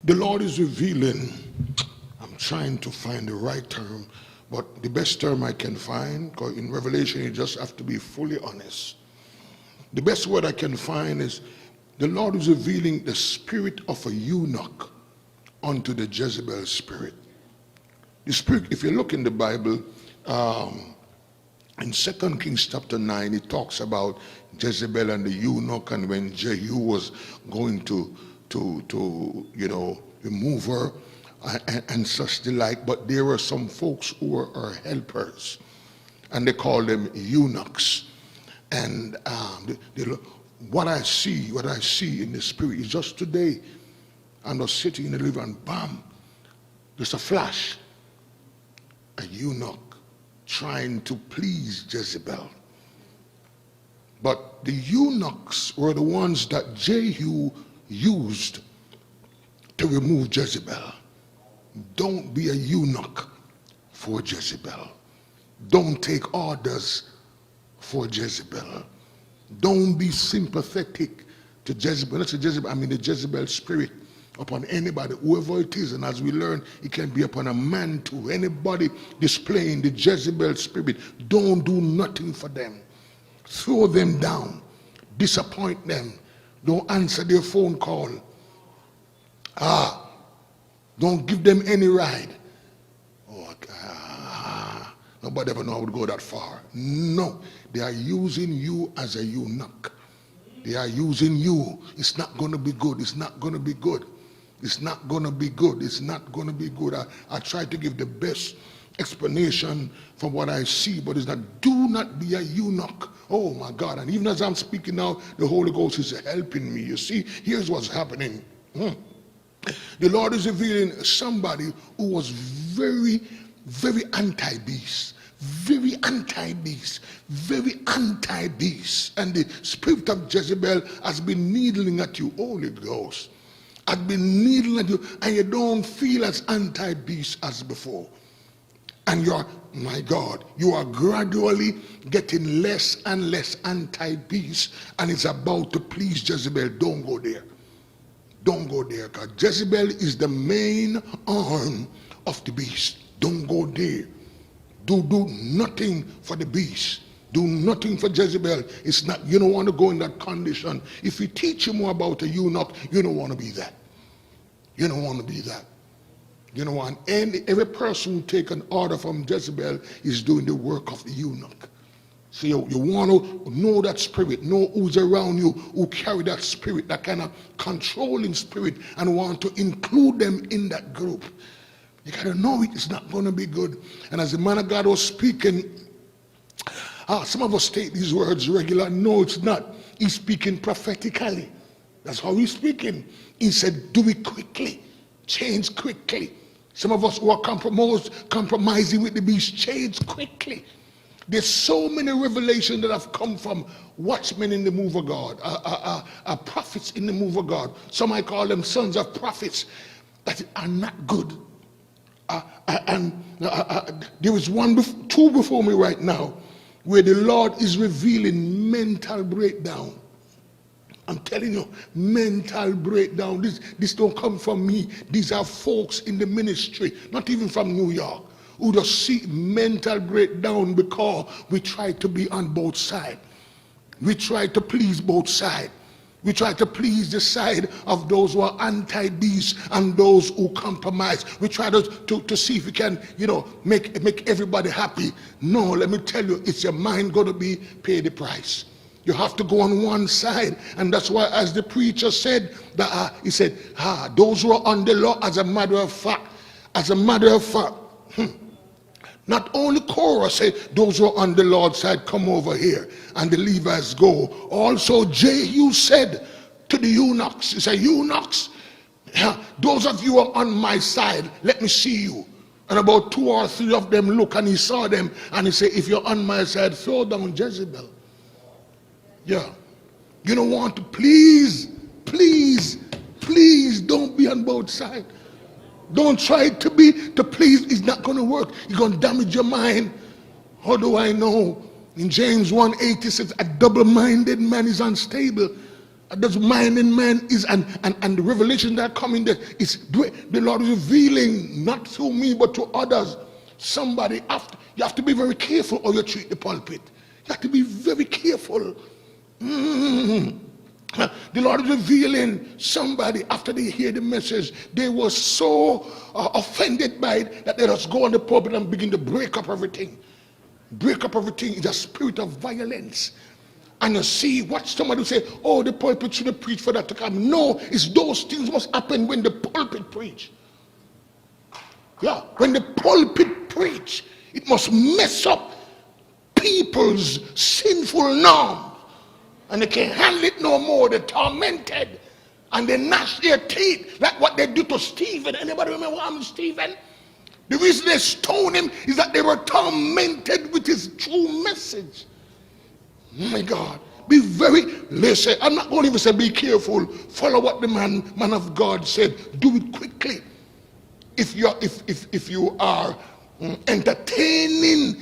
The Lord is revealing. I'm trying to find the right term, but the best term I can find, because in Revelation you just have to be fully honest. The best word I can find is the Lord is revealing the spirit of a eunuch unto the Jezebel spirit. The spirit, if you look in the Bible, in 2 Kings chapter 9, it talks about Jezebel and the eunuch, and when Jehu was going to remove her and such the like. But there were some folks who were her helpers, and they called them eunuchs. And what I see in the spirit is just today, I was sitting in the living room, and bam, there's a flash. A eunuch trying to please Jezebel. But the eunuchs were the ones that Jehu used to remove Jezebel. Don't be a eunuch for Jezebel. Don't take orders for Jezebel. Don't be sympathetic to Jezebel. Not to Jezebel, I mean the Jezebel spirit upon anybody, whoever it is. And as we learn, it can be upon a man too. Anybody displaying the Jezebel spirit, don't do nothing for them. Throw them down. Disappoint them. Don't answer their phone call. Don't give them any ride. Nobody ever know I would go that far. No, they are using you as a eunuch. They are using you. It's not going to be good. It's not going to be good. It's not going to be good. It's not going to be good. I try to give the best explanation from what I see, but it's not, do not be a eunuch. Oh my God. And even as I'm speaking now, the Holy Ghost is helping me. You see, here's what's happening. The Lord is revealing somebody who was very, very anti-beast. Very anti-beast. Very anti-beast. And the spirit of Jezebel has been needling at you, Holy Ghost. Has been needling at you, and you don't feel as anti-beast as before. And you're, my God, you are gradually getting less and less anti-beast, and it's about to please Jezebel. Don't go there. Don't go there, because Jezebel is the main arm of the beast. Don't go there. Do nothing for the beast. Do nothing for Jezebel. It's not, you don't want to go in that condition. If you teach you more about a eunuch, you don't want to be that. You don't want to be that. You know, and every person who take an order from Jezebel is doing the work of the eunuch. So you want to know that spirit, know who's around you, who carry that spirit, that kind of controlling spirit, and want to include them in that group. You got to know it. It's not going to be good. And as the man of God was speaking, some of us take these words regular. No, it's not. He's speaking prophetically. That's how he's speaking. He said, do it quickly. Change quickly. Some of us who are compromising with the beast, change quickly. There's so many revelations that have come from watchmen in the move of God, prophets in the move of God. Some I call them sons of prophets that are not good. There is two before me right now where the Lord is revealing mental breakdown. I'm telling you, mental breakdown. This don't come from me. These are folks in the ministry, not even from New York, who just see mental breakdown because we try to be on both sides. We try to please both sides. We try to please the side of those who are anti-beast and those who compromise. We try to see if we can, make everybody happy. No, let me tell you, it's your mind going to be pay the price. You have to go on one side, and that's why, as the preacher said, that he said, those who are on the law, as a matter of fact, not only Korah said, those who are on the Lord's side, come over here, and the Levites go. Also Jehu said to the eunuchs, he said, eunuchs, those of you who are on my side, let me see you. And about 2 or 3 of them look, and he saw them, and he said, if you're on my side, throw down Jezebel. Yeah. You don't want to, please don't be on both sides. Don't try to please. It's not going to work. You're going to damage your mind. How do I know? In James 1:8 it says, a double-minded man is unstable. Does mind in man is and the revelation that coming there is the Lord is revealing not through me but to others. Somebody after you have to be very careful how you treat the pulpit. You have to be very careful. The Lord is revealing somebody after they hear the message, they were so offended by it that they just go on the pulpit and begin to break up everything. Break up everything is a spirit of violence. And you see, watch somebody say, oh, the pulpit should have preached for that to come. No, it's those things must happen when the pulpit preach. Yeah, when the pulpit preach, it must mess up people's sinful norms. And they can't handle it no more. They're tormented. And they gnash their teeth like what they do to Stephen. Anybody remember what happened to Stephen? The reason they stoned him is that they were tormented with his true message. Oh my God, be very, listen, I'm not going to even say be careful. Follow what the man of God said. Do it quickly. If you are entertaining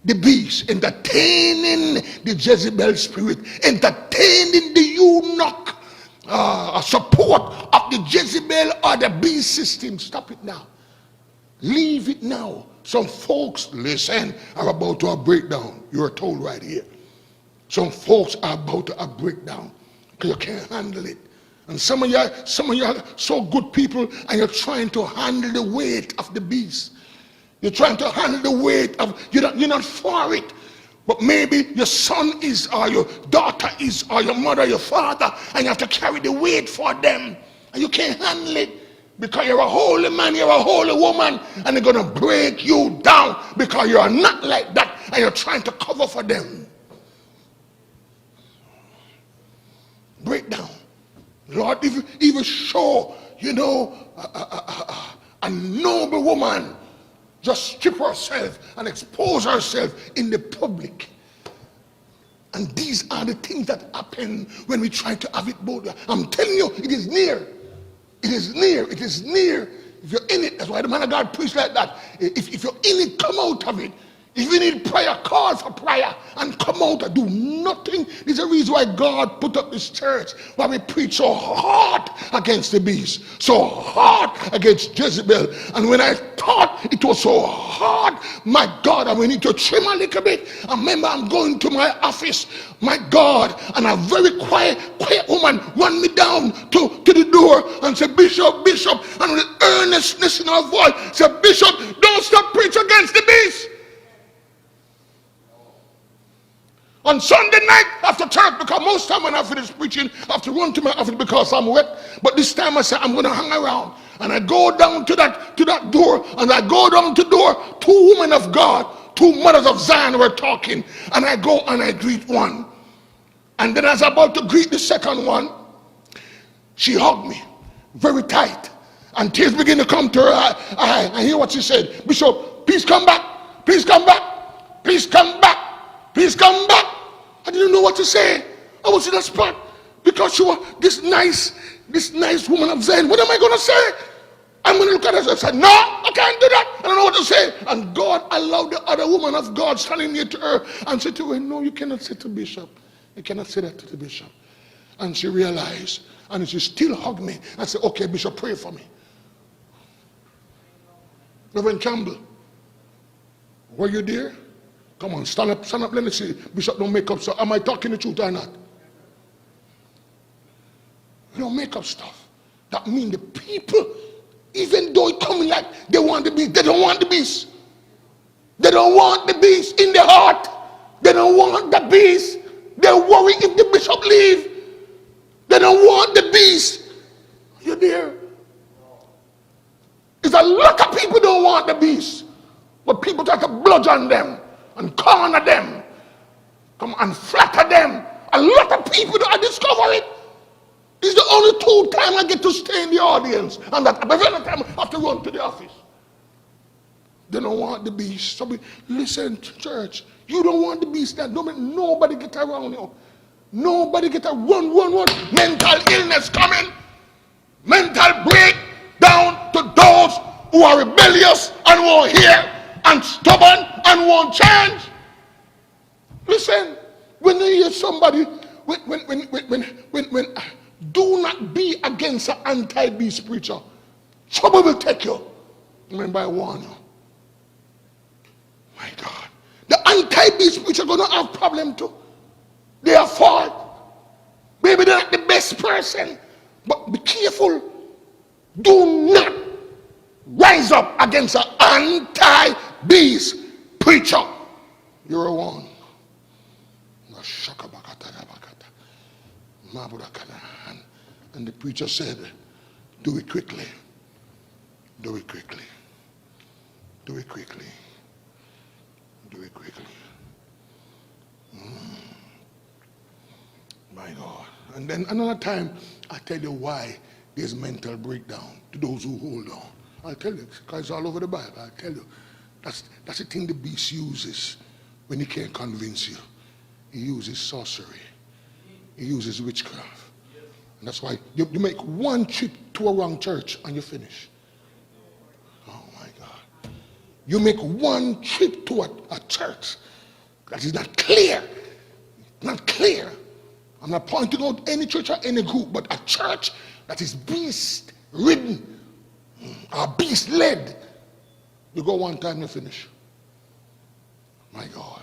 the beast, entertaining the Jezebel spirit, entertaining the eunuch support of the Jezebel or the beast system, stop it now. Leave it now. Some folks, listen, are about to have breakdown. You are told right here. Some folks are about to have breakdown because you can't handle it. And some of you are so good people and you're trying to handle the weight of the beast. You're trying to handle the weight of, you're not for it. But maybe your son is, or your daughter is, or your mother, your father, and you have to carry the weight for them. And you can't handle it because you're a holy man, you're a holy woman, and they're going to break you down because you are not like that and you're trying to cover for them. Breakdown. Lord, even show, a noble woman just strip herself and expose herself in the public. And these are the things that happen when we try to have it both. I'm telling you, it is near. It is near. It is near. If you're in it, that's why the man of God preached like that. If you're in it, come out of it. If you need prayer, call for prayer and come out and do nothing. This is the reason why God put up this church, why we preach so hard against the beast, so hard against Jezebel. And when I thought it was so hard, my God, and we need to trim a little bit. I remember I'm going to my office, my God, and a very quiet woman run me down to the door and said, Bishop, and with earnestness in her voice, said, Bishop, don't stop preaching against the beast. On Sunday night after church, because most time when I finish preaching, I have to run to my office because I'm wet. But this time I said, I'm going to hang around. And I go down to that door, and I go down to the door. Two women of God, two mothers of Zion were talking. And I go and I greet one. And then as I'm about to greet the second one, she hugged me very tight. And tears begin to come to her eye. I hear what she said. Bishop, please come back. Please come back. Please come back. Please come back. I didn't know what to say. I was in a spot because she was this nice woman of Zion. What am I going to say? I'm going to look at her and say, no, I can't do that. I don't know what to say. And God allowed the other woman of God standing near to her and said to her, no, you cannot say to Bishop. You cannot say that to the Bishop. And she realized, and she still hugged me and said, okay, Bishop, pray for me. Reverend Campbell, were you there? Come on, stand up, let me see. Bishop, don't make up stuff. Am I talking the truth or not? You don't make up stuff. That means the people, even though it coming like they want the beast, they don't want the beast. They don't want the beast in their heart. They don't want the beast. They worry if the bishop leave. They don't want the beast. You there? There's a lot of people don't want the beast. But people try to bludgeon them and corner them, come and flatter them. A lot of people that I discover it. It's the only 2 times I get to stay in the audience, and that every other time I have to run to the office. They don't want the beast. So listen to church. You don't want the beast. That nobody get around you. Nobody get a run. Mental illness coming. Mental breakdown to those who are rebellious and won't hear, and stubborn and won't change. Listen, when you hear somebody do not be against an anti-beast preacher. Trouble will take you. Remember, I warn you. My God. The anti-beast preacher going to have problem too. They are fault. Maybe they're not the best person. But be careful. Do not rise up against an anti-beast preacher. You're a one. And the preacher said, do it quickly. Do it quickly. Do it quickly. Do it quickly. My God. And then another time, I tell you why there's mental breakdown to those who hold on. I'll tell you, because it's all over the Bible. I'll tell you. That's the thing the beast uses when he can't convince you. He uses sorcery. He uses witchcraft. And that's why you make one trip to a wrong church and you finish. Oh my God. You make one trip to a church that is not clear. Not clear. I'm not pointing out any church or any group, but a church that is beast-ridden or beast-led. You go one time, you finish. My God.